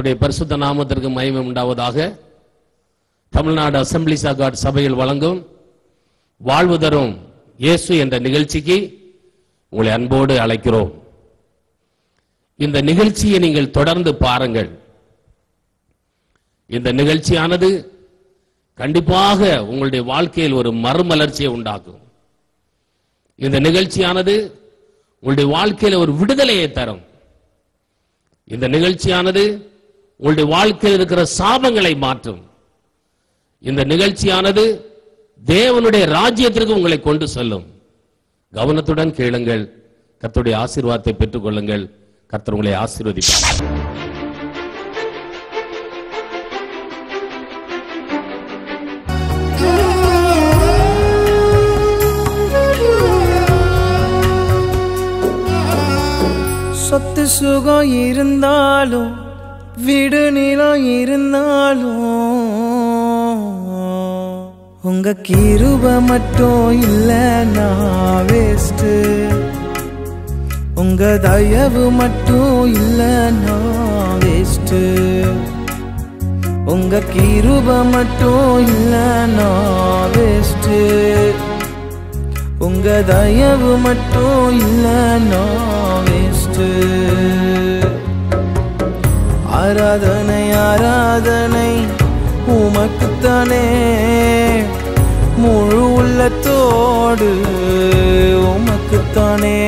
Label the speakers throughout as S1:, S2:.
S1: கர்த்தருடைய பரிசுத்த நாமத்திற்கு மகிமை உண்டாவதாக. தமிழ்நாடு அசெம்பிளிஸ் ஆஃப் காட் சபையில் வழங்கும் வாழ்வு தரும் இயேசு என்ற நிகழ்ச்சிக்கு உங்களை அன்போடு அழைக்கிறோம். இந்த நிகழ்ச்சியை நீங்கள் தொடர்ந்து பாருங்கள். இந்த நிகழ்ச்சியானது கண்டிப்பாக உங்களுடைய வாழ்க்கையில் ஒரு மறுமலர்ச்சியை உண்டாக்கும். இந்த நிகழ்ச்சியானது உங்களுடைய வாழ்க்கையில் ஒரு விடுதலையை தரும். இந்த நிகழ்ச்சியானது உங்களுடைய வாழ்க்கையில் இருக்கிற சாபங்களை மாற்றும். இந்த நிகழ்ச்சியானது தேவனுடைய ராஜ்யத்திற்கு உங்களை கொண்டு செல்லும். கவனத்துடன் கேளுங்கள். கர்த்தருடைய ஆசீர்வாதத்தை பெற்றுக் கொள்ளுங்கள். கர்த்தர் உங்களை ஆசீர்வதிப்பார்.
S2: சொத்து சுகம் இருந்தாலும் வீடு நிலம் இருந்தாலும் உங்க கிருபை மட்டும் இல்லைன்னா வேஸ்ட். உங்க தயவு மட்டும் இல்லைன்னா வேஸ்ட். உங்க கிருபை மட்டும் இல்லைன்னா வேஸ்ட். உங்க தயவு மட்டும் இல்லைன்னா வேஸ்ட். ஆராதனை ஆராதனை உமக்குத்தானே, முழு உள்ளத்தோடு உமக்குத்தானே.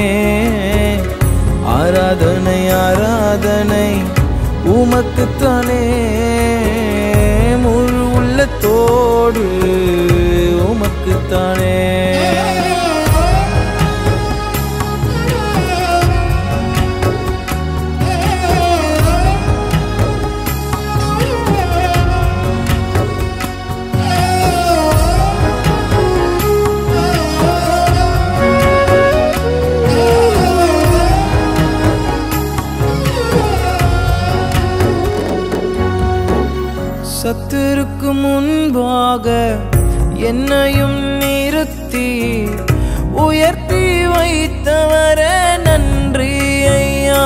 S2: ஆராதனை ஆராதனை உமக்குத்தானே, முழு உள்ளத்தோடு உமக்குத்தானே. சத்துருக்கு முன்பாக என்னையும் நிறுத்தி உயர்த்தி வைத்தவரே நன்றி ஐயா.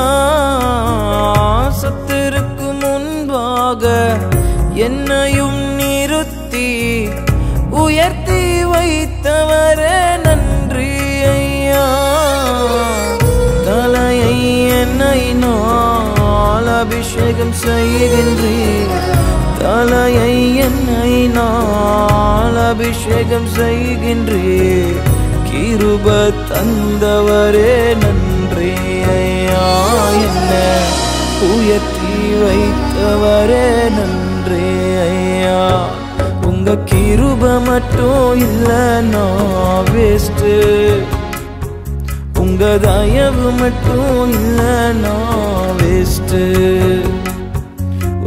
S2: சத்துருக்கு முன்பாக என்னையும் நிறுத்தி உயர்த்தி வைத்தவரே நன்றி ஐயா. தலையை என்னை நாள் அபிஷேகம் செய்கின்றீர். தலையை என்னை நாள் அபிஷேகம் செய்கின்றீர். கிருப தந்தவரே நன்றி ஐயா. என்ன உயர்த்தி வைத்தவரே நன்றி ஐயா. உங்க கிருப மட்டும் இல்லைன்னா வேஸ்ட். உங்க தயவு மட்டும் இல்லைன்னா வேஸ்ட்.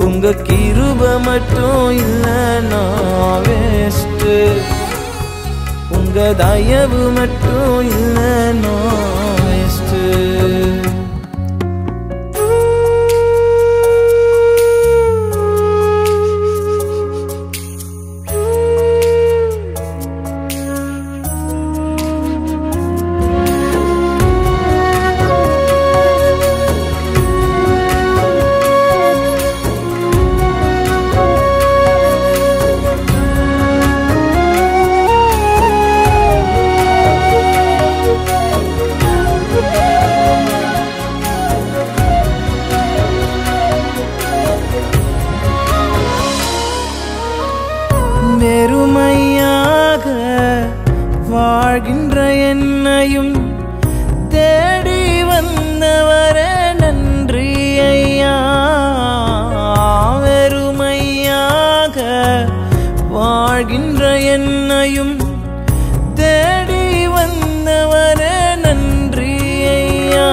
S2: உங்க கிருப மட்டும் இல்லைன்னா வேஸ்ட். உங்க தயவு மட்டும் இல்லைன்னா வேஸ்ட். வெறுமையாக வாழ்கின்ற என்னையும் தேடி வந்தவரே நன்றி ஐயா. வெறுமையாக வாழ்கின்ற என்னையும் தேடி வந்தவரே நன்றி ஐயா.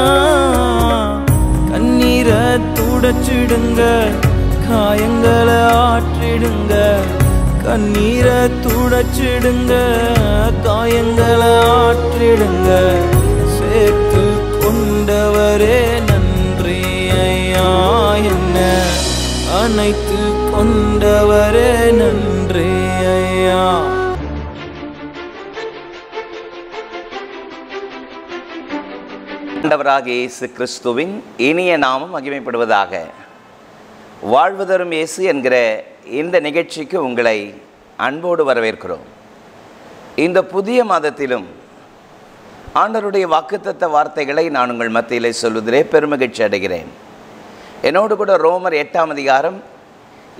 S2: கண்ணீரை துடைச்சிடுங்க, காயங்களை ஆற்றிடுங்க. கண்ணீரை துடைச்சிடுங்க, காயங்களை ஆற்றிடுங்க. சேர்த்து கொண்டவரே நன்றி ஐயா. என்ன அனைத்து கொண்டவரே நன்றி ஐயா.
S3: ஆண்டவராகிய இயேசு கிறிஸ்துவின் இனிய நாமம் மகிமைப்படுவதாக. வாழ்வுதரும் இயேசு என்கிற இந்த நிகழ்ச்சிக்கு உங்களை அன்போடு வரவேற்கிறோம். இந்த புதிய மாதத்திலும் ஆண்டவருடைய வாக்குத்தத்த வார்த்தைகளை நான் உங்கள் மத்தியிலே சொல்வதிலே பெருமகிழ்ச்சி அடைகிறேன். என்னோடு கூட ரோமர் 8ஆம் அதிகாரம்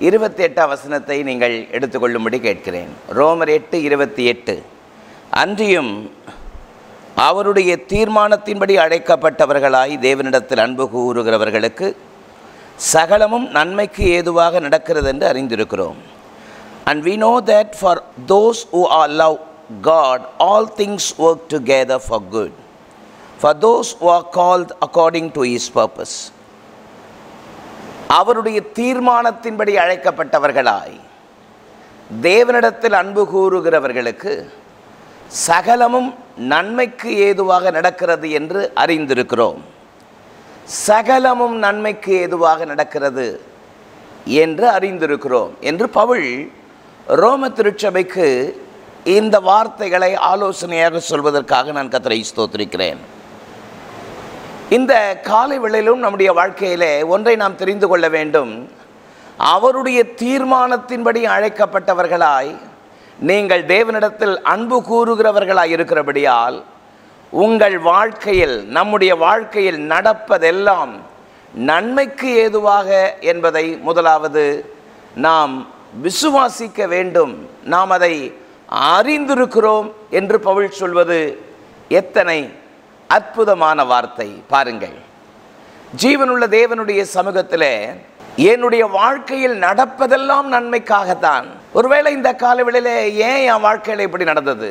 S3: 28ஆம் வசனத்தை நீங்கள் எடுத்துக்கொள்ளும்படி கேட்கிறேன். ரோமர் 8:28. அன்றியும் அவருடைய தீர்மானத்தின்படி அழைக்கப்பட்டவர்களாய் தேவனிடத்தில் அன்பு கூறுகிறவர்களுக்கு சகலமும் நன்மைக்கு ஏதுவாக நடக்கிறது என்று அறிந்திருக்கிறோம். And we know that for those who are love God, all things work together for good, for those who are called according to His purpose. அவருடைய தீர்மானத்தின்படி அழைக்கப்பட்டவர்களாய் தேவனிடத்தில் அன்பு கூறுகிறவர்களுக்கு சகலமும் நன்மைக்கு ஏதுவாக நடக்கிறது என்று அறிந்திருக்கிறோம். சகலமும் நன்மைக்கு ஏதுவாக நடக்கிறது என்று அறிந்திருக்கிறோம் என்று பவுல் ரோம திருச்சபைக்கு இந்த வார்த்தைகளை ஆலோசனையாக சொல்வதற்காக நான் கர்த்தரை ஸ்தோத்திரிக்கிறேன். இந்த காலை வேளையிலும் நம்முடைய வாழ்க்கையிலே ஒன்றை நாம் தெரிந்து கொள்ள வேண்டும். அவருடைய தீர்மானத்தின்படி அழைக்கப்பட்டவர்களாய் நீங்கள் தேவனிடத்தில் அன்பு கூறுகிறவர்களாய் இருக்கிறபடியால் உங்கள் வாழ்க்கையில், நம்முடைய வாழ்க்கையில் நடப்பதெல்லாம் நன்மைக்கு ஏதுவாக என்பதை முதலாவது நாம் விசுவாசிக்க வேண்டும். நாம் அதை அறிந்திருக்கிறோம் என்று பவுல் சொல்வது எத்தனை அற்புதமான வார்த்தை பாருங்கள். ஜீவனுள்ள தேவனுடைய சமூகத்தில் என்னுடைய வாழ்க்கையில் நடப்பதெல்லாம் நன்மைக்காகத்தான். ஒருவேளை இந்த காலவெளியிலே ஏன் என் வாழ்க்கையில் இப்படி நடந்தது?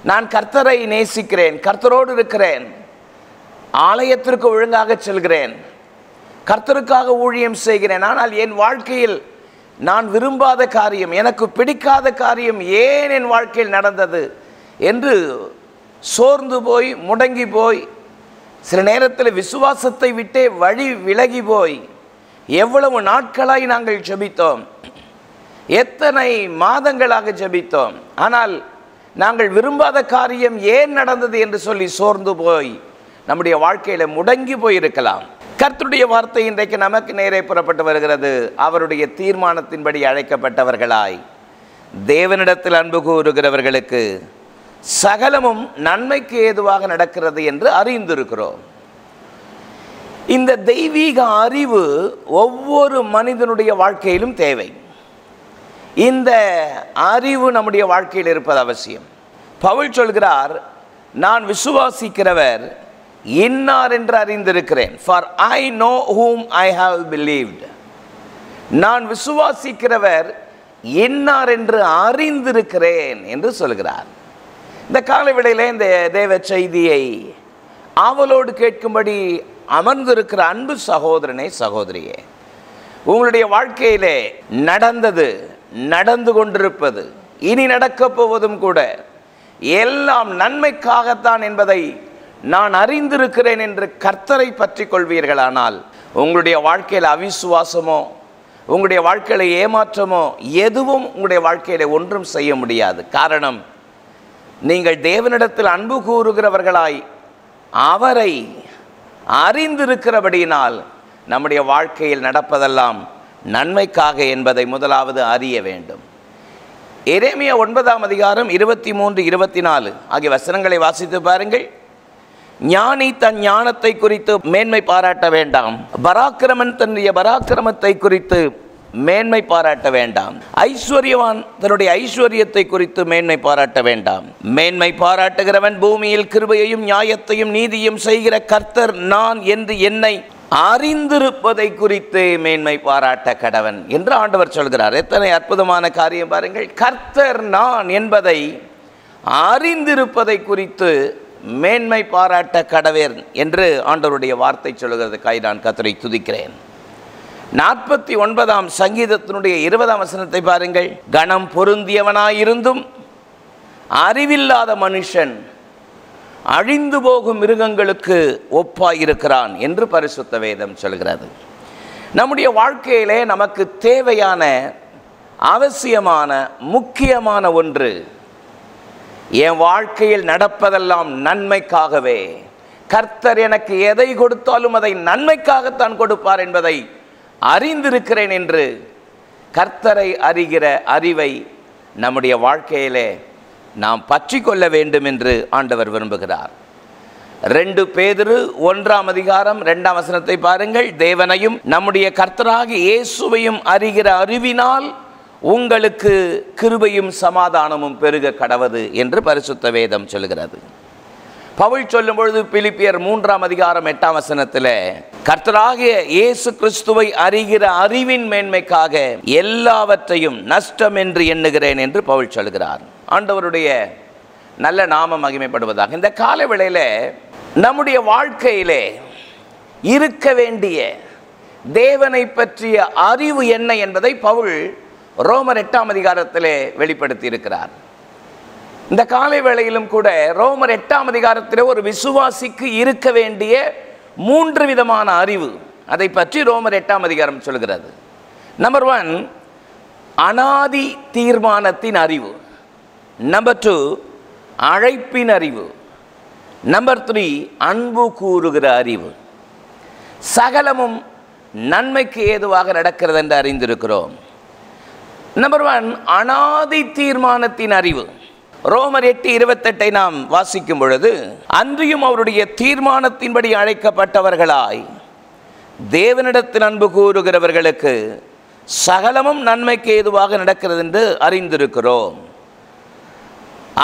S3: நான் கர்த்தரை நேசிக்கிறேன், கர்த்தரோடு இருக்கிறேன், ஆலயத்திற்கு ஒழுங்காக செல்கிறேன், கர்த்தருக்காக ஊழியம் செய்கிறேன், ஆனால் என் வாழ்க்கையில் நான் விரும்பாத காரியம், எனக்கு பிடிக்காத காரியம் ஏன் என் வாழ்க்கையில் நடந்தது என்று சோர்ந்து போய் முடங்கி போய் சில நேரத்தில் விசுவாசத்தை விட்டே வழி விலகி போய் எவ்வளவு நாட்களாய் நாங்கள் ஜெபித்தோம், எத்தனை மாதங்களாக ஜெபித்தோம், ஆனால் நாங்கள் விரும்பாத காரியம் ஏன் நடந்தது என்று சொல்லி சோர்ந்து போய் நம்முடைய வாழ்க்கையில் முடங்கி போயிருக்கலாம். கர்த்தருடைய வார்த்தை இன்றைக்கு நமக்கு நேரே புறப்பட்டு வருகிறது. அவருடைய தீர்மானத்தின்படி அழைக்கப்பட்டவர்களாய் தேவனிடத்தில் அன்பு கூறுகிறவர்களுக்கு சகலமும் நன்மைக்கு ஏதுவாக நடக்கிறது என்று அறிந்திருக்கிறோம். இந்த தெய்வீக அறிவு ஒவ்வொரு மனிதனுடைய வாழ்க்கையிலும் தேவை. இந்த அறிவு நம்முடைய வாழ்க்கையில் இருப்பது அவசியம். பவுல் சொல்கிறார், நான் விசுவாசிக்கிறவர் இன்னார் என்று அறிந்திருக்கிறேன். For I know whom I have believed. நான் விசுவாசிக்கிறவர் இன்னார் என்று அறிந்திருக்கிறேன் என்று சொல்கிறார். இந்த காலவேளையிலே இந்த தேவ செய்தியை ஆவலோடு கேட்கும்படி அமர்ந்திருக்கிற அன்பு சகோதரனே, சகோதரியே, உங்களுடைய வாழ்க்கையிலே நடந்தது, நடந்து கொண்டிருப்பது, இனி நடக்கப் போவதும் கூட எல்லாம் நன்மைக்காகத்தான் என்பதை நான் அறிந்திருக்கிறேன் என்று கர்த்தரை பற்றி கொள்வீர்களானால் உங்களுடைய வாழ்க்கையில் அவிசுவாசமோ, உங்களுடைய வாழ்க்கையில ஏமாற்றமோ எதுவும் உங்களுடைய வாழ்க்கையில ஒன்றும் செய்ய முடியாது. காரணம், நீங்கள் தேவனிடத்தில் அன்பு கூறுகிறவர்களாய் அவரை அறிந்திருக்கிறபடியினால் நம்முடைய வாழ்க்கையில் நடப்பதெல்லாம் நன்மைக்காக என்பதை முதலாவது அறிய வேண்டும். எரேமியா 9ஆம் அதிகாரம் 23, 24 ஆகிய வசனங்களை வாசித்து பாருங்கள். ஞானி தன் ஞானத்தை குறித்து மேன்மை பாராட்ட வேண்டாம், பராக்கிரமன் தன்னுடைய பராக்கிரமத்தை குறித்து மேன்மை பாராட்ட வேண்டாம், ஐஸ்வர்யவான் தன்னுடைய ஐஸ்வர்யத்தை குறித்து மேன்மை பாராட்ட வேண்டாம். மேன்மை பாராட்டுகிறவன் பூமியில் கிருபையையும் நியாயத்தையும் நீதியும் செய்கிற கர்த்தர் நான் என்று என்னை அறிந்திருப்பதை குறித்து மேன்மை பாராட்ட கடவன் என்று ஆண்டவர் சொல்கிறார். எத்தனை அற்புதமான காரியம் பாருங்கள். கர்த்தர் நான் என்பதை அறிந்திருப்பதை குறித்து மேன்மை பாராட்ட கடவேன் என்று ஆண்டவருடைய வார்த்தை சொல்கிறதுக்காய் நான் கர்த்தரை துதிக்கிறேன். 49ஆம் சங்கீதத்தினுடைய 20ஆம் வசனத்தை பாருங்கள். கணம் பொருந்தியவனாயிருந்தும் அறிவில்லாத மனுஷன் அழிந்து போகும் மிருகங்களுக்கு ஒப்பாயிருக்கிறான் என்று பரிசுத்த வேதம் சொல்கிறது. நம்முடைய வாழ்க்கையிலே நமக்கு தேவையான அவசியமான முக்கியமான ஒன்று, என் வாழ்க்கையில் நடப்பதெல்லாம் நன்மைக்காகவே, கர்த்தர் எனக்கு எதை கொடுத்தாலும் அதை நன்மைக்காகத்தான் கொடுப்பார் என்பதை அறிந்திருக்கிறேன் என்று கர்த்தரை அறிகிற அறிவை நம்முடைய வாழ்க்கையிலே நாம் பற்றி கொள்ள வேண்டும் என்று ஆண்டவர் விரும்புகிறார். 2 பேதுரு 1:2 பாருங்கள். தேவனையும் நம்முடைய கர்த்தராகிய இயேசுவையும் அறிகிற அறிவினால் உங்களுக்கு கிருபையும் சமாதானமும் பெருக கடவது என்று பரிசுத்த வேதம் சொல்கிறது. பவுல் சொல்லும் பொழுது பிலிப்பியர் 3:8 கர்த்தராகிய இயேசு கிறிஸ்துவை அறிகிற அறிவின் மேன்மைக்காக எல்லாவற்றையும் நஷ்டம் என்று எண்ணுகிறேன் என்று பவுல் சொல்கிறார். ஆண்டவருடைய நல்ல நாமம் மகிமைப்படுவதாக. இந்த கால வேளையிலே நம்முடைய வாழ்க்கையிலே இருக்க வேண்டிய தேவனை பற்றிய அறிவு என்ன என்பதை பவுல் ரோமர் 8 வெளிப்படுத்தி இருக்கிறார். இந்த காலை வேளையிலும் கூட ரோமர் 8 ஒரு விசுவாசிக்கு இருக்க வேண்டிய 3 விதமான அறிவு, அதை பற்றி ரோமர் 8 சொல்கிறது. நம்பர் 1, அனாதி தீர்மானத்தின் அறிவு. நம்பர் 2, அழைப்பின் அறிவு. நம்பர் 3, அன்பு கூறுகிற அறிவு. சகலமும் நன்மைக்கு ஏதுவாக நடக்கிறது என்று அறிந்திருக்கிறோம். நம்பர் 1, அனாதி தீர்மானத்தின் அறிவு. ரோமர் 8:28 நாம் வாசிக்கும் பொழுது, அன்றியும் அவருடைய தீர்மானத்தின்படி அழைக்கப்பட்டவர்களாய் தேவனிடத்தில் அன்பு கூறுகிறவர்களுக்கு சகலமும் நன்மைக்கு ஏதுவாக நடக்கிறது என்று அறிந்திருக்கிறோம்.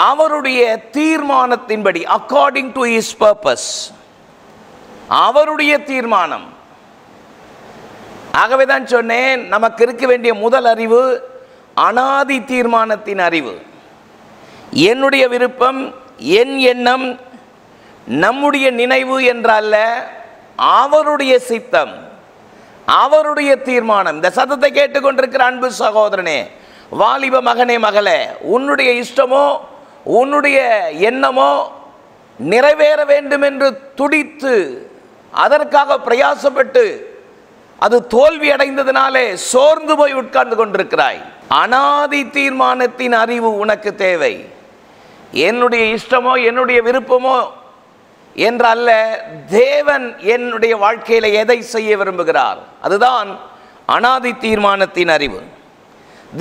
S3: அவருடைய தீர்மானத்தின்படி, அக்கார்டிங் டு ஹிஸ் பர்பஸ், அவருடைய தீர்மானம். ஆகவேதான் சொன்னேன், நமக்கு இருக்க வேண்டிய முதல் அறிவு அனாதி தீர்மானத்தின் அறிவு. என்னுடைய விருப்பம், என் எண்ணம், நம்முடைய நினைவு என்றல்ல, அவருடைய சித்தம், அவருடைய தீர்மானம். இந்த சத்தத்தை கேட்டுக்கொண்டிருக்கிற அன்பு சகோதரனே, வாலிப மகனே, மகளே, உன்னுடைய இஷ்டமோ உன்னுடைய எண்ணமோ நிறைவேற வேண்டும் என்று துடித்து அதற்காக பிரயாசப்பட்டு அது தோல்வி அடைந்ததினாலே சோர்ந்து போய் உட்கார்ந்து கொண்டிருக்கிறாய். அனாதி தீர்மானத்தின் அறிவு உனக்கு தேவை. என்னுடைய இஷ்டமோ என்னுடைய விருப்பமோ என்றல்ல, தேவன் என்னுடைய வாழ்க்கையில் எதை செய்ய விரும்புகிறார், அதுதான் அனாதி தீர்மானத்தின் அறிவு.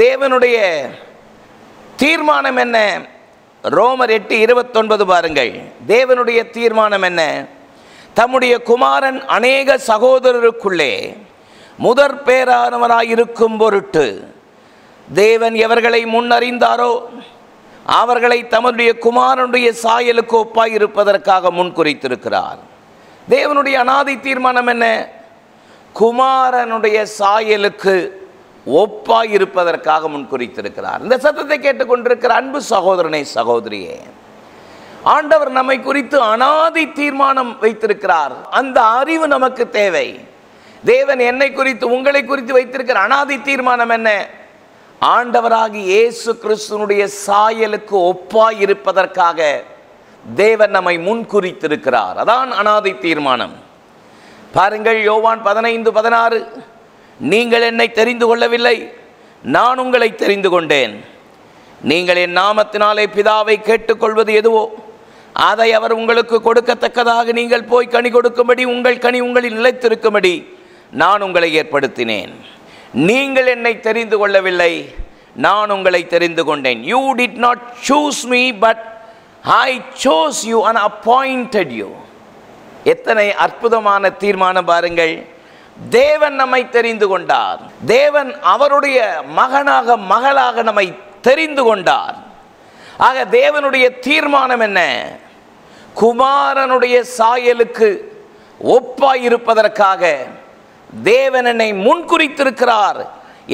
S3: தேவனுடைய தீர்மானம் என்ன? ரோமர் 8:29 பாருங்கள். தேவனுடைய தீர்மானம் என்ன? தம்முடைய குமாரன் அநேக சகோதரருக்குள்ளே முதற் பேரானவராயிருக்கும் பொருட்டு தேவன் எவர்களை முன்னறிந்தாரோ அவர்களை தம்முடைய குமாரனுடைய சாயலுக்கு ஒப்பாய் இருப்பதற்காக முன்குறித்திருக்கிறார். தேவனுடைய அனாதி தீர்மானம் என்ன? குமாரனுடைய சாயலுக்கு ஒப்பாய் இருப்பதற்காக முன்குறித்திருக்கிறார். இந்த சத்தத்தை கேட்டுக்கொண்டிருக்கிற அன்பு சகோதரனே, சகோதரியே, ஆண்டவர் நம்மை குறித்து அனாதி தீர்மானம் வைத்திருக்கிறார். அந்த அறிவு நமக்கு தேவை. தேவன் என்னை குறித்து, உங்களை குறித்து வைத்திருக்கிற அனாதி தீர்மானம் என்ன? ஆண்டவராகி இயேசு கிறிஸ்துனுடைய சாயலுக்கு ஒப்பாய் இருப்பதற்காக தேவன் நம்மை முன்குறித்திருக்கிறார். அதான் அனாதி தீர்மானம். பாருங்கள், யோவான் 15:16, நீங்கள் என்னை தெரிந்து கொள்ளவில்லை, நான் உங்களை தெரிந்து கொண்டேன். நீங்கள் என் நாமத்தினாலே பிதாவை கேட்டுக்கொள்வது எதுவோ அதை அவர் உங்களுக்கு கொடுக்கத்தக்கதாக நீங்கள் போய் கனி கொடுக்கும்படி, உங்கள் கனி உங்களில் நிலைத்திருக்கும்படி நான் உங்களை ஏற்படுத்தினேன். நீங்கள் என்னை தெரிந்து கொள்ளவில்லை, நான் உங்களை தெரிந்து கொண்டேன். You did not choose me, but I chose you and appointed you. எத்தனை அற்புதமான தீர்மானம் பாருங்கள். தேவன் நம்மை தெரிந்து கொண்டார். தேவன் அவருடைய மகனாக, மகளாக நம்மை தெரிந்து கொண்டார். ஆக தேவனுடைய தீர்மானம் என்ன? குமாரனுடைய சாயலுக்கு ஒப்பாய் இருப்பதற்காக தேவன் என்னை முன்குறித்திருக்கிறார்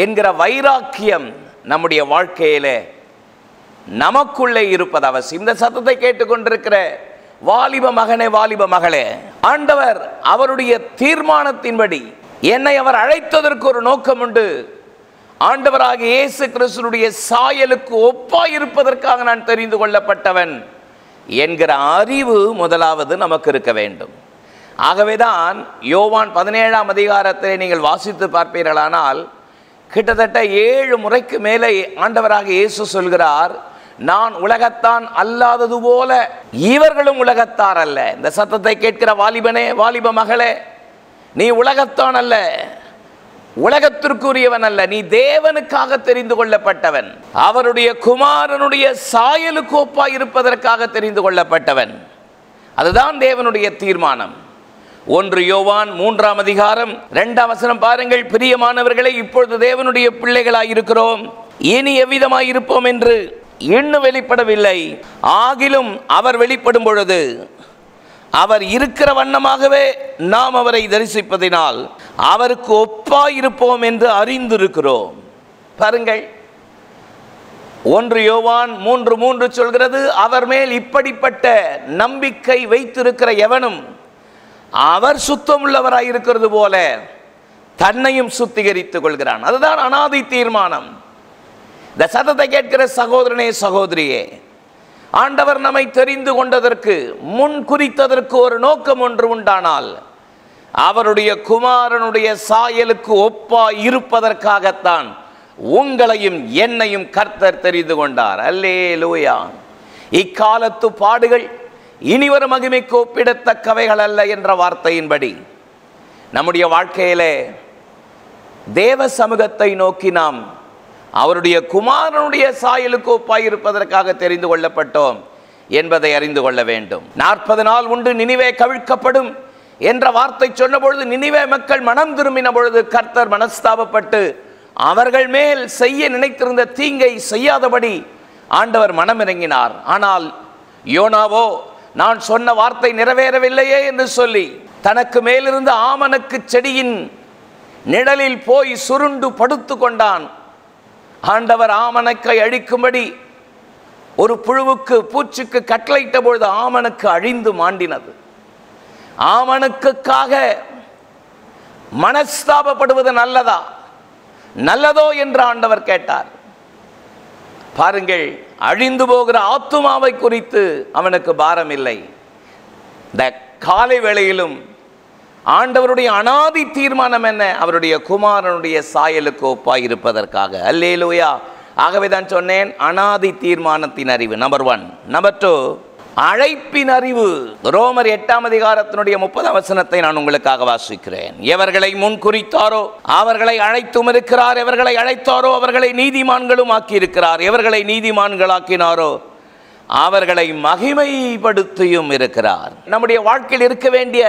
S3: என்கிற வைராக்கியம் நம்முடைய வாழ்க்கையிலே நமக்குள்ளே இருப்பது அவசியம். இந்த சத்தத்தை கேட்டுக்கொண்டிருக்கிற வாலிப மகனே, வாலிப மகளே, ஆண்டவர் அவருடைய தீர்மானத்தின்படி என்னை அவர் அழைத்ததற்கு ஒரு நோக்கம் உண்டு. ஆண்டவராகிய இயேசு கிறிஸ்துவினுடைய சாயலுக்கு ஒப்பாய் இருப்பதற்காக நான் தெரிந்து கொள்ளப்பட்டவன் என்கிற அறிவு முதலாவது நமக்கு இருக்க வேண்டும். ஆகவேதான் யோவான் 17 நீங்கள் வாசித்து பார்ப்பீர்களானால் கிட்டத்தட்ட 7 முறைக்கு மேலே ஆண்டவராகிய இயேசு சொல்கிறார், நான் உலகத்தான் அல்லாதது போல இவர்களும் உலகத்தார் அல்ல. இந்த சத்தத்தை கேட்கிற வாலிபனே, வாலிப மகளே, நீ உலகத்தான் அல்ல, உலகத்திற்குரியவன் அல்ல, நீ தேவனுக்காக தெரிந்து கொள்ளப்பட்டவன், அவருடைய குமாரனுடைய சாயலுக்கு ஒப்பாய் இருப்பதற்காக தெரிந்து கொள்ளப்பட்டவன். அதுதான் தேவனுடைய தீர்மானம். 1 யோவான் 3ஆம் அதிகாரம் 2ஆம் வசனம் பாருங்கள். பிரியமானவர்களே, இப்பொழுது தேவனுடைய பிள்ளைகளாய் இருக்கிறோம், இனி எவ்விதமாய் இருப்போம் என்று இன்னும் வெளிப்படவில்லை. ஆகிலும் அவர் வெளிப்படும் பொழுது அவர் இருக்கிற வண்ணமாகவே நாம் அவரை தரிசிப்பதினால் அவருக்கு ஒப்பாய் இருப்போம் என்று அறிந்திருக்கிறோம். பாருங்கள், 1 யோவான் 3:3 சொல்கிறது, அவர் மேல் இப்படிப்பட்ட நம்பிக்கை வைத்திருக்கிற எவனும் அவர் சுத்தமுள்ளவராய் இருக்கிறது போல தன்னையும் சுத்திகரித்துக் கொள்கிறான். அதுதான் அனாதி தீர்மானம். இந்த சத்தத்தை கேட்கிற சகோதரனே, சகோதரியே, ஆண்டவர் நம்மை தெரிந்து கொண்டதற்கு, முன் குறித்ததற்கு ஒரு நோக்கம் ஒன்று உண்டானால் அவருடைய குமாரனுடைய சாயலுக்கு ஒப்பாய் இருப்பதற்காகத்தான் உங்களையும் என்னையும் கர்த்தர் தெரிந்து கொண்டார். அல்லேலூயா. இக்காலத்து பாடுகள் இனிவரும் மகிமைக்கு ஒப்பிடத்தக்கவைகள் அல்ல என்ற வார்த்தையின்படி நம்முடைய வாழ்க்கையிலே தேவ சமூகத்தை நோக்கி நாம் அவருடைய குமாரனுடைய சாயலுக்கு ஒப்பாய் இருப்பதற்காக தெரிந்து கொள்ளப்பட்டோம் என்பதை அறிந்து கொள்ள வேண்டும். 40 நாள் உண்டு நினிவே கவிழ்க்கப்படும் என்ற வார்த்தை சொன்ன பொழுது, நினிவே மக்கள் மனம் திரும்பின பொழுது கர்த்தர் மனஸ்தாபப்பட்டு அவர்கள் மேல் செய்ய நினைத்திருந்த தீங்கை செய்யாதபடி ஆண்டவர் மனம் இறங்கினார். ஆனால் யோனாவோ, நான் சொன்ன வார்த்தை நிறைவேறவில்லையே என்று சொல்லி தனக்கு மேலிருந்த ஆமணக்கு செடியின் நிழலில் போய் சுருண்டு படுத்து கொண்டான். ஆண்டவர் ஆமணக்கை அழிக்கும்படி ஒரு புழுவுக்கு, பூச்சிக்கு கட்டளையிட்ட பொழுது ஆமணக்கு அழிந்து மாண்டினது. ஆமணக்குக்காக மனஸ்தாபப்படுவது நல்லதா, நல்லதோ என்று ஆண்டவர் கேட்டார். பாருங்கள், அழிந்து போகிற ஆத்துமாவை குறித்து அவனுக்கு பாரம் இல்லை. இந்த காலை வேளையிலும் ஆண்டவருடைய அனாதி தீர்மானம் என்ன? அவருடைய குமாரனுடைய சாயலுக்கு ஒப்பாய் இருப்பதற்காக. அல்லேலூயா. ஆகவே தான் சொன்னேன், அனாதி தீர்மானத்தின் அறிவு நம்பர் 1. நம்பர் 2, அழைப்பின் அறிவு. ரோமர் 8ஆம் அதிகாரத்தினுடைய 30ஆம் வசனத்தை நான் உங்களுக்காக வாசிக்கிறேன். எவர்களை முன் குறித்தாரோ அவர்களை அழைத்தும் இருக்கிறார், எவர்களை அழைத்தாரோ அவர்களை நீதிமான்களும் ஆக்கியிருக்கிறார், எவர்களை நீதிமான்களாக்கினாரோ அவர்களை மகிமைப்படுத்தியும் இருக்கிறார். நம்முடைய வாழ்க்கையில் இருக்க வேண்டிய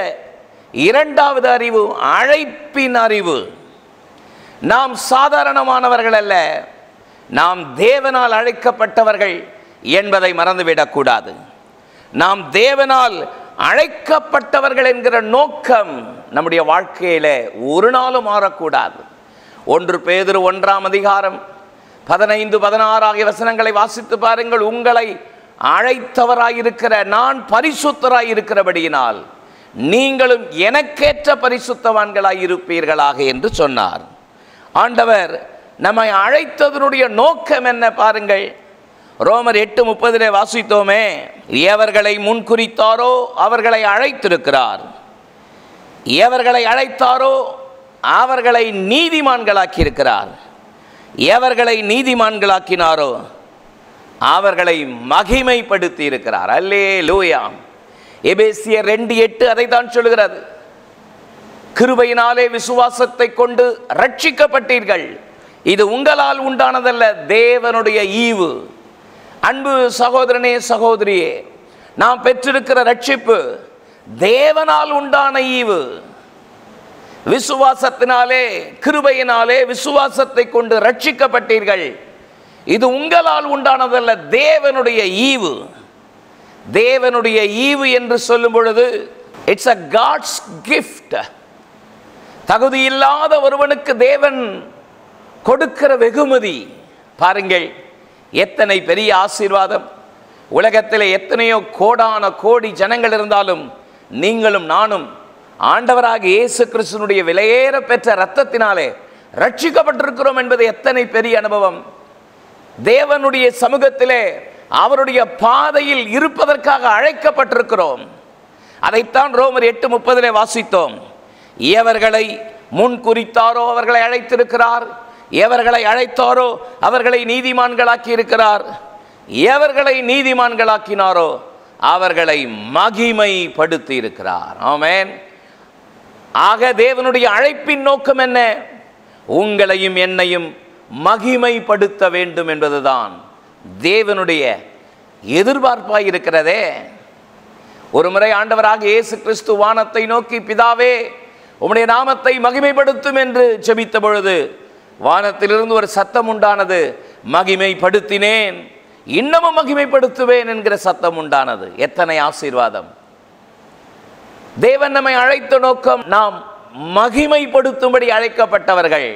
S3: 2வது அறிவு அழைப்பின் அறிவு. நாம் சாதாரணமானவர்கள் அல்ல, நாம் தேவனால் அழைக்கப்பட்டவர்கள் என்பதை மறந்துவிடக்கூடாது. நாம் தேவனால் அழைக்கப்பட்டவர்கள் என்கிற நோக்கம் நம்முடைய வாழ்க்கையில ஒரு நாளும் மாறக்கூடாது. 1 பேதுரு 1ஆம் அதிகாரம் 15-16 ஆகிய வசனங்களை வாசித்து பாருங்கள். உங்களை அழைத்தவராயிருக்கிற நான் பரிசுத்தராயிருக்கிறபடியினால் நீங்களும் எனக்கேற்ற பரிசுத்தவான்களாய் இருப்பீர்களாக என்று சொன்னார். ஆண்டவர் நம்மை அழைத்ததனுடைய நோக்கம் என்ன பாருங்கள். ரோமர் 8:30 வாசித்தோமே, எவர்களை முன் குறித்தாரோ அவர்களை அழைத்திருக்கிறார், எவர்களை அழைத்தாரோ அவர்களை நீதிமான்களாக்கி இருக்கிறார், எவர்களை நீதிமான்களாக்கினாரோ அவர்களை மகிமைப்படுத்தி இருக்கிறார். அல்லேலூயா. எபேசியர் 2:8 அதை தான் சொல்கிறது. கிருபையினாலே விசுவாசத்தை கொண்டு ரட்சிக்கப்பட்டீர்கள், இது உங்களால் உண்டானதல்ல, தேவனுடைய ஈவு. அன்பு சகோதரனே, சகோதரியே, நாம் பெற்றிருக்கிற ரட்சிப்பு தேவனால் உண்டான ஈவு. விசுவாசத்தினாலே, கிருபையினாலே விசுவாசத்தை கொண்டு ரட்சிக்கப்பட்டீர்கள், இது உங்களால் உண்டானதல்ல, தேவனுடைய ஈவு. தேவனுடைய ஈவு என்று சொல்லும் பொழுது இட்ஸ் a God's gift. தகுதி இல்லாத ஒருவனுக்கு தேவன் கொடுக்கிற வெகுமதி. பாருங்கள், எத்தனை பெரிய ஆசீர்வாதம். உலகத்தில் எத்தனையோ கோடான கோடி ஜனங்கள் இருந்தாலும் நீங்களும் நானும் ஆண்டவராகிய இயேசு கிறிஸ்துவினுடைய விலையேற பெற்ற இரத்தத்தினாலே ரட்சிக்கப்பட்டிருக்கிறோம் என்பது எத்தனை பெரிய அனுபவம். தேவனுடைய சமூகத்திலே அவருடைய பாதையில் இருப்பதற்காக அழைக்கப்பட்டிருக்கிறோம். அதைத்தான் ரோமர் 8:30 வாசித்தோம். எவர்களை முன் குறித்தாரோ அவர்களை அழைத்திருக்கிறார், எவர்களை அழைத்தாரோ அவர்களை நீதிமான்களாக்கி இருக்கிறார், எவர்களை நீதிமான்களாக்கினாரோ அவர்களை மகிமைப்படுத்தி இருக்கிறார். ஆமென். ஆக தேவனுடைய அழைப்பின் நோக்கம் என்ன? உங்களையும் என்னையும் மகிமைப்படுத்த வேண்டும் என்பதுதான் தேவனுடைய எதிர்பார்ப்பாய் இருக்கிறதே. ஒரு முறை ஆண்டவராக இயேசு கிறிஸ்து வானத்தை நோக்கி, பிதாவே உம்முடைய நாமத்தை மகிமைப்படுத்தும் என்று ஜெபித்த பொழுது வானத்திலிருந்து ஒரு சத்தம் உண்டானது. மகிமைப்படுத்தினேன், இன்னமும் மகிமைப்படுத்துவேன் என்கிற சத்தம் உண்டானது. எத்தனை ஆசீர்வாதம்! தேவன் நம்மை அழைத்த நோக்கம் நாம் மகிமைப்படுத்தும்படி அழைக்கப்பட்டவர்கள்.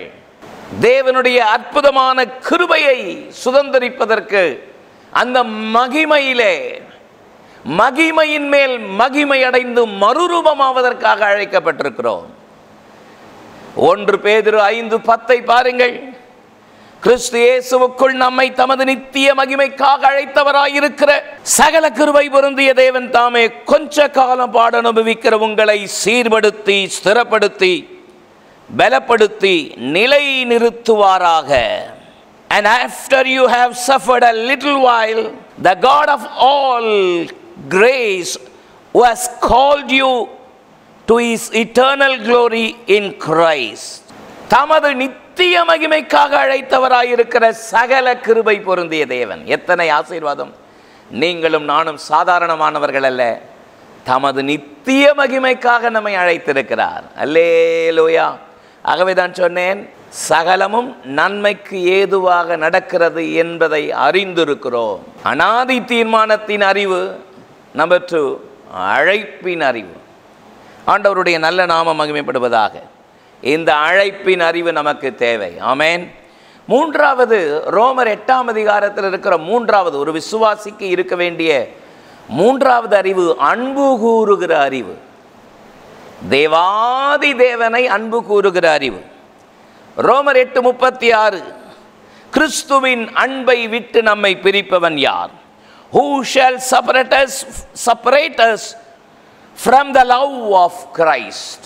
S3: தேவனுடைய அற்புதமான கிருபையை சுதந்தரிப்பதற்கு அந்த மகிமையிலே மகிமையின் மேல் மகிமை அடைந்து மறுரூபமாவதற்காக அழைக்கப்பட்டிருக்கிறோம். 1 பேதுரு 5:10 பாருங்கள். கிறிஸ்து இயேசுவுக்குள் நம்மை தமது நித்திய மகிமைக்காக அழைத்தவராயிருக்கிற சகல கிருபை பொருந்திய தேவன் தாமே கொஞ்ச காலம் பாட அனுபவிக்கிற உங்களை சீர்படுத்தி ஸ்திரப்படுத்தி பலப்படுத்தி நிலை நிறுத்துவாராக. And after you have suffered a little while, the God of all grace who has called you to his eternal glory in Christ, தமது நித்திய மகிமைக்காக அழைத்தவராயிருக்கிற சகல கிருபை பொருந்திய தேவன். எத்தனை ஆசீர்வாதம்! நீங்களும் நானும் சாதாரணமானவர்கள் அல்ல, தமது நித்திய மகிமைக்காக நம்மை அழைத்திருக்கிறார். அல்லேலூயா! ஆகவேதான் சொன்னேன், சகலமும் நன்மைக்கு ஏதுவாக நடக்கிறது என்பதை அறிந்திருக்கிறோம். அனாதி தீர்மானத்தின் அறிவு. நம்பர் 2, அழைப்பின் அறிவு. ஆண்டவருடைய நல்ல நாமம் மகிமைப்படுவதாக. இந்த அழைப்பின் அறிவு நமக்கு தேவை. ஆமென். 3வது, ரோமர் 8ஆம் அதிகாரத்தில் இருக்கிற 3வது, ஒரு விசுவாசிக்கு இருக்க வேண்டிய 3வது அறிவு அன்பு கூறுகிற அறிவு. தேவாதி தேவனை அன்பு கூறுகிற அறிவு. ரோமர் 8:36, கிறிஸ்துவின் அன்பை விட்டு நம்மை பிரிப்பவன் யார்? Who shall separate us from the love of Christ?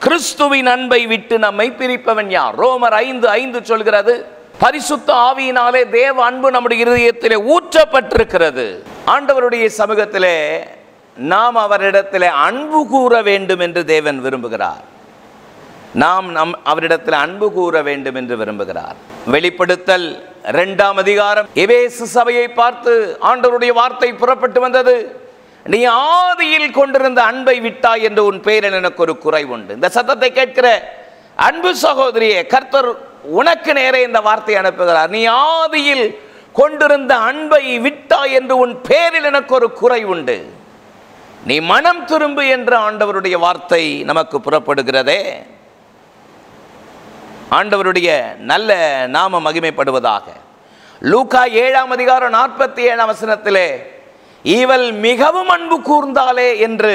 S3: கிறிஸ்துவின் அன்பை விட்டு நம்மை பிரிப்பவன் யார்? ரோமர் 5:5 சொல்கிறது, பரிசுத்த ஆவியினாலே தேவ அன்பு நம்முடைய இருதயத்திலே ஊற்றப்பட்டிருக்கிறது. ஆண்டவருடைய சமூகத்திலே நாம் அவரிடத்திலே அன்பு கூற வேண்டும் என்று தேவன் விரும்புகிறார். நாம் அவரிடத்தில் அன்பு கூற வேண்டும் என்று விரும்புகிறார். வெளிப்படுத்தல் 2ஆம் அதிகாரம் எபேசு சபையை பார்த்து ஆண்டவருடைய வார்த்தை புறப்பட்டு வந்தது. நீ ஆதியில் கொண்டிருந்த அன்பை விட்டாய் என்று உன் பேரில் எனக்கு ஒரு குறை உண்டு. இந்த சத்தத்தை கேட்கிற அன்பு சகோதரியே, கர்த்தர் உனக்கு நேரே இந்த வார்த்தை அனுப்புகிறார். நீ ஆதியில் கொண்டிருந்த அன்பை விட்டாய் என்று உன் பேரில் எனக்கு ஒரு குறை உண்டு, நீ மனம் திரும்பு என்று ஆண்டவருடைய வார்த்தை நமக்கு புறப்படுகிறதே. ஆண்டவருடைய நல்ல நாம மகிமைப்படுவதாக. லூக்கா 7ஆம் அதிகாரம் 47ஆம் வசனத்திலே, இவள் மிகவும் அன்பு கூர்ந்தாளே என்று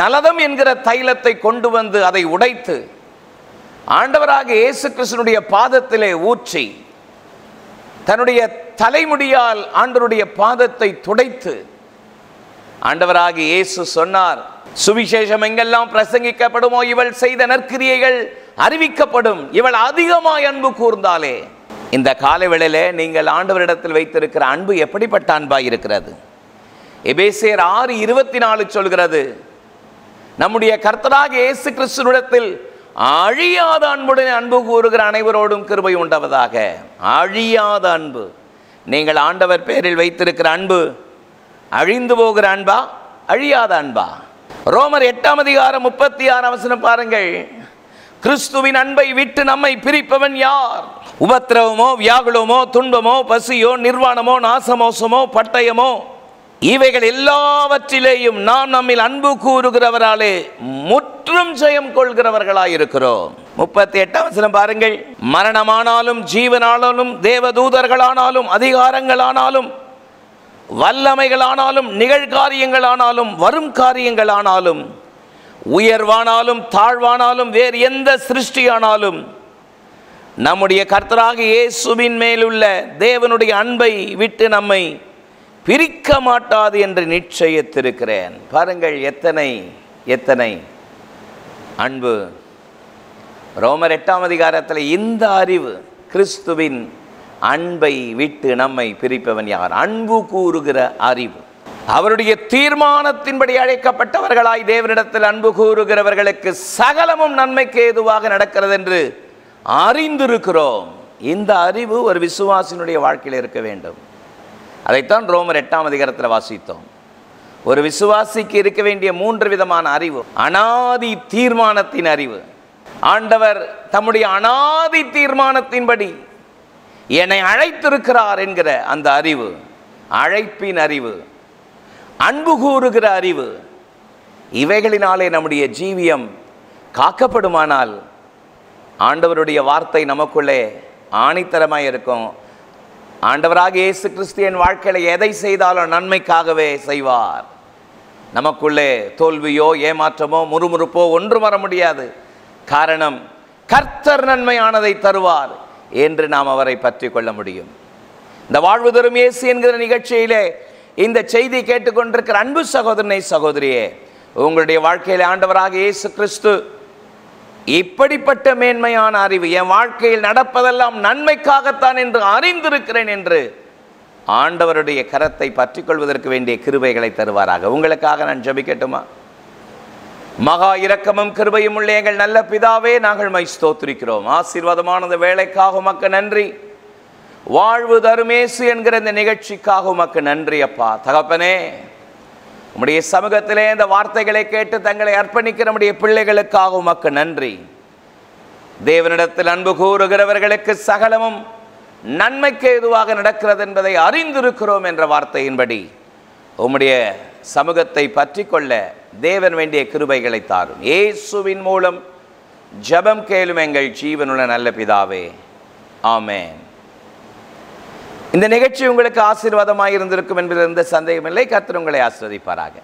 S3: நலதம் என்கிற தைலத்தை கொண்டு வந்து அதை உடைத்து ஆண்டவராக இயேசு கிறிஸ்துவினுடைய பாதத்திலே ஊற்றி தன்னுடைய தலைமுடியால் ஆண்டவருடைய பாதத்தை துடைத்து ஆண்டவராக இயேசு சொன்னார், சுவிசேஷம் எங்கெல்லாம் பிரசங்கிக்கப்படுமோ இவள் செய்த நற்கிரியைகள் அறிவிக்கப்படும், இவள் அதிகமாய் அன்பு கூர்ந்தாலே. இந்த காலவேளையிலே நீங்கள் ஆண்டவரிடத்தில் வைத்திருக்கிற அன்பு எப்படிப்பட்ட அன்பாய் இருக்கிறது? எபேசியர் 6:24 சொல்கிறது, நம்முடைய கர்த்தராகிய இயேசு கிறிஸ்துவினிடத்தில் அழியாத அன்புடன் அன்பு கூறுகிற அனைவரோடும் கிருபை உண்டாவதாக. அழியாத அன்பு. நீங்கள் ஆண்டவர் பேரில் வைத்திருக்கிற அன்பு அழிந்து போகிற அன்பா, அழியாத அன்பா? ரோமர் 8ஆம் அதிகாரம் 36ஆம் வசனம் பாருங்கள். கிறிஸ்துவின் அன்பை விட்டு நம்மை பிரிப்பவன் யார்? உபத்திரவமோ, வியாகுலமோ, துன்பமோ, பசியோ, நிர்வாணமோ, நாசமோசமோ, பட்டயமோ, இவைகள் எல்லாவற்றிலேயும் நாம் நம்மில் அன்பு கூறுகிறவராலே முற்றும் ஜெயம் கொள்கிறவர்களாயிருக்கிறோம். 38ஆம் வசனம் பாருங்கள். மரணமானாலும் ஜீவனானாலும் தேவதூதர்களானாலும் அதிகாரங்களானாலும் வல்லமைகளானாலும் நிகழ்காரியங்களானாலும் வரும் காரியங்களானாலும் உயர்வானாலும் தாழ்வானாலும் வேறு எந்த சிருஷ்டியானாலும் நம்முடைய கர்த்தராகிய இயேசுவின் மேலுள்ள தேவனுடைய அன்பை விட்டு நம்மை பிரிக்க மாட்டாது என்று நிச்சயித்திருக்கிறேன். பாருங்கள், எத்தனை எத்தனை அன்பு! ரோமர் 8ஆம் அதிகாரத்தில் இந்த அறிவு, கிறிஸ்துவின் அன்பை விட்டு நம்மை பிரிப்பவன் யார்? அன்பு கூறுகிற அறிவு. அவருடைய தீர்மானத்தின்படி அழைக்கப்பட்டவர்களாய் தேவனிடத்தில் அன்பு கூறுகிறவர்களுக்கு சகலமும் நன்மைக்கு ஏதுவாக நடக்கிறது என்று அறிந்திருக்கிறோம். இந்த அறிவு ஒரு விசுவாசினுடைய வாழ்க்கையில் இருக்க வேண்டும். அதைத்தான் ரோமர் 8ஆம் அதிகாரத்தில் வாசித்தோம். ஒரு விசுவாசிக்கு இருக்க வேண்டிய 3 விதமான அறிவு. அனாதி தீர்மானத்தின் அறிவு. ஆண்டவர் தம்முடைய அனாதி தீர்மானத்தின்படி என்னை அழைத்திருக்கிறார் என்கிற அந்த அறிவு, அழைப்பின் அறிவு, அன்பு கூறுகிற அறிவு. இவைகளினாலே நம்முடைய ஜீவியம் காக்கப்படுமானால் ஆண்டவருடைய வார்த்தை நமக்குள்ளே ஆணித்தரமாய் இருக்கும். ஆண்டவராக இயேசு கிறிஸ்து என் வாழ்க்கையில் எதை செய்தாலும் நன்மைக்காகவே செய்வார். நமக்குள்ளே தோல்வியோ ஏமாற்றமோ முறுமுறுப்போ ஒன்றும் வர முடியாது. காரணம், கர்த்தர் நன்மையானதை தருவார் என்று நாம் அவரை பற்றி கொள்ள முடியும். இந்த வாழ்வு தரும் இயேசு என்கிற நிகழ்ச்சியிலே இந்த செய்தி கேட்டுக்கொண்டிருக்கிற அன்பு சகோதரனை சகோதரியே, உங்களுடைய வாழ்க்கையில் ஆண்டவராக இயேசு கிறிஸ்து இப்படிப்பட்ட மேன்மையான அறிவு, என் வாழ்க்கையில் நடப்பதெல்லாம் நன்மைக்காகத்தான் என்று அறிந்திருக்கிறேன் என்று ஆண்டவருடைய கரத்தை பற்றி கொள்வதற்கு வேண்டிய கிருபைகளை தருவாராக. உங்களுக்காக நான் ஜெபிக்கட்டுமா? மகா இரக்கமும் கிருபையும் உள்ள எங்கள் நல்ல பிதாவே, நாங்கள் மை ஸ்தோத்திரிக்கிறோம். ஆசீர்வாதமான வேலைக்காக உமக்கு நன்றி. வாழ்வு தரும் இயேசு என்கிற இந்த நிகழ்ச்சிக்காக உமக்கு நன்றி அப்பா. தகப்பனே, உம்முடைய சமூகத்திலே இந்த வார்த்தைகளை கேட்டு தங்களை அர்ப்பணிக்கிற நம்முடைய பிள்ளைகளுக்காக உமக்கு நன்றி. தேவனிடத்தில் அன்பு கூறுகிறவர்களுக்கு சகலமும் நன்மைக்கு ஏதுவாக நடக்கிறது என்பதை அறிந்திருக்கிறோம் என்ற வார்த்தையின்படி உம்முடைய சமூகத்தை பற்றி கொள்ள தேவன் வேண்டிய கிருபைகளை தாரும். இயேசுவின் மூலம் ஜெபம் கேளும் எங்கள் ஜீவனுள்ள நல்ல பிதாவே, ஆமென். இந்த நிகழ்ச்சி உங்களுக்கு ஆசீர்வாதமாக இருந்திருக்கும் என்பதில் எந்த சந்தேகமில்லை. கர்த்தர் உங்களை ஆசீர்வதிப்பாராக.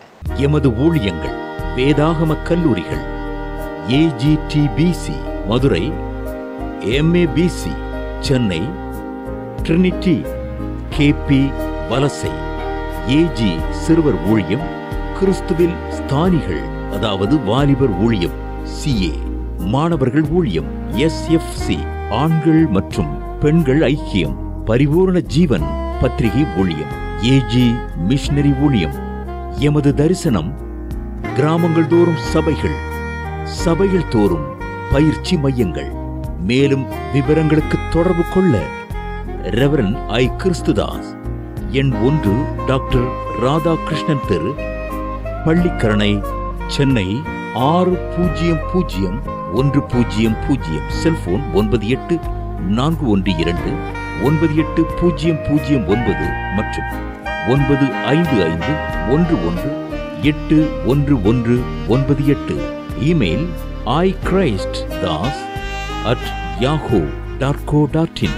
S4: எமது ஊழியங்கள் வேதாகம கல்லூரிகள் AGTBC Madurai, MABC Chennai, Trinity KP வலசை, AG சிறுவர் ஊழியம், கிறிஸ்துவில் ஸ்தானிகள் அதாவது வாலிபர் ஊழியம், CA மாணவர்கள் ஊழியம், SFC ஆண்கள் மற்றும் பெண்கள் ஐக்கியம், பரிபூர்ண ஜீவன் பத்திரிகை ஊழியம், AG மிஷனரி ஊழியம். எமது தரிசனம் கிராமங்கள் தோறும் சபைகள் தோறும் பயிற்சி மையங்கள். மேலும் விவரங்களுக்கு தொடர்பு கொள்ள ரெவரன் ஐ. கிறிஸ்துதாஸ், எண் 1, டாக்டர் ராதாகிருஷ்ணன் தெரு, பள்ளிக்கரணை, சென்னை 600100. செல்போன் 9841298009 மற்றும் 9551181198. Email ichristdas@yahoo.co.in.